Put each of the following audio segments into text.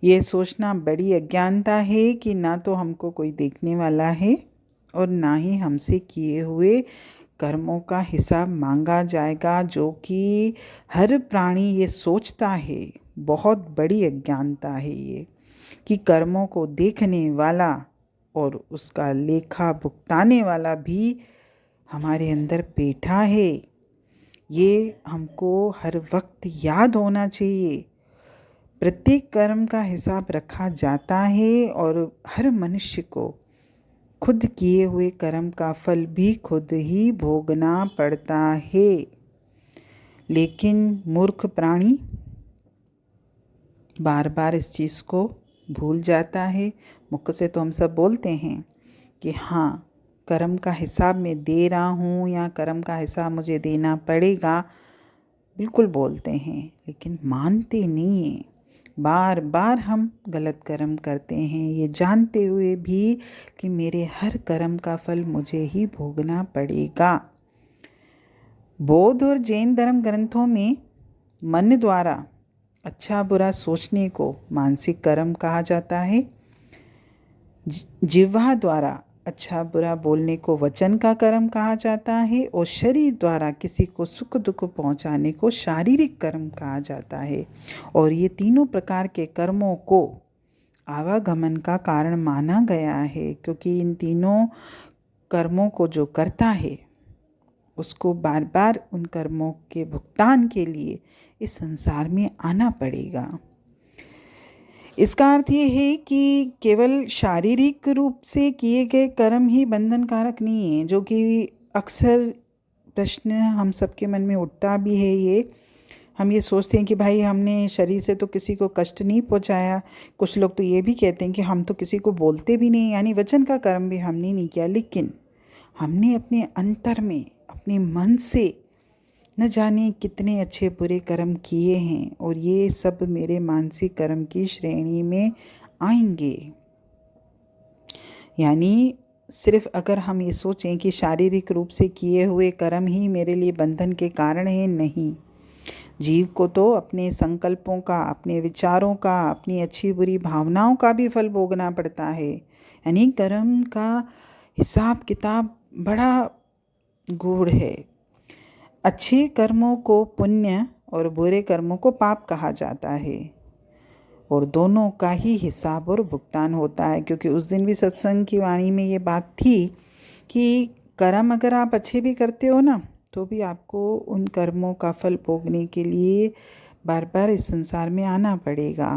ये सोचना बड़ी अज्ञानता है कि ना तो हमको कोई देखने वाला है और ना ही हमसे किए हुए कर्मों का हिसाब मांगा जाएगा, जो कि हर प्राणी ये सोचता है। बहुत बड़ी अज्ञानता है ये कि कर्मों को देखने वाला और उसका लेखा भुगताने वाला भी हमारे अंदर बैठा है। ये हमको हर वक्त याद होना चाहिए। प्रत्येक कर्म का हिसाब रखा जाता है और हर मनुष्य को खुद किए हुए कर्म का फल भी खुद ही भोगना पड़ता है। लेकिन मूर्ख प्राणी बार बार इस चीज़ को भूल जाता है। मुख से तो हम सब बोलते हैं कि हाँ, कर्म का हिसाब मैं दे रहा हूँ या कर्म का हिसाब मुझे देना पड़ेगा, बिल्कुल बोलते हैं, लेकिन मानते नहीं हैं। बार बार हम गलत कर्म करते हैं, ये जानते हुए भी कि मेरे हर कर्म का फल मुझे ही भोगना पड़ेगा। बौद्ध और जैन धर्म ग्रंथों में मन द्वारा अच्छा बुरा सोचने को मानसिक कर्म कहा जाता है। जिह्वा द्वारा अच्छा बुरा बोलने को वचन का कर्म कहा जाता है और शरीर द्वारा किसी को सुख दुख पहुंचाने को शारीरिक कर्म कहा जाता है। और ये तीनों प्रकार के कर्मों को आवागमन का कारण माना गया है, क्योंकि इन तीनों कर्मों को जो करता है उसको बार बार उन कर्मों के भुगतान के लिए इस संसार में आना पड़ेगा। इसका अर्थ ये है कि केवल शारीरिक रूप से किए गए कर्म ही बंधन कारक नहीं है, जो कि अक्सर प्रश्न हम सबके मन में उठता भी है। ये हम ये सोचते हैं कि भाई हमने शरीर से तो किसी को कष्ट नहीं पहुंचाया। कुछ लोग तो ये भी कहते हैं कि हम तो किसी को बोलते भी नहीं, यानी वचन का कर्म भी हमने नहीं किया, लेकिन हमने अपने अंतर में अपने मन से न जाने कितने अच्छे बुरे कर्म किए हैं, और ये सब मेरे मानसिक कर्म की श्रेणी में आएंगे। यानी सिर्फ अगर हम ये सोचें कि शारीरिक रूप से किए हुए कर्म ही मेरे लिए बंधन के कारण है, नहीं। जीव को तो अपने संकल्पों का, अपने विचारों का, अपनी अच्छी बुरी भावनाओं का भी फल भोगना पड़ता है। यानी कर्म का हिसाब किताब बड़ा गूढ़ है। अच्छे कर्मों को पुण्य और बुरे कर्मों को पाप कहा जाता है, और दोनों का ही हिसाब और भुगतान होता है। क्योंकि उस दिन भी सत्संग की वाणी में ये बात थी कि कर्म अगर आप अच्छे भी करते हो ना, तो भी आपको उन कर्मों का फल भोगने के लिए बार बार इस संसार में आना पड़ेगा।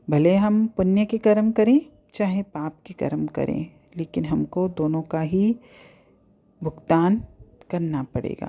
भले हम पुण्य के कर्म करें चाहे पाप के कर्म करें, लेकिन हमको दोनों का ही भुगतान करना पड़ेगा।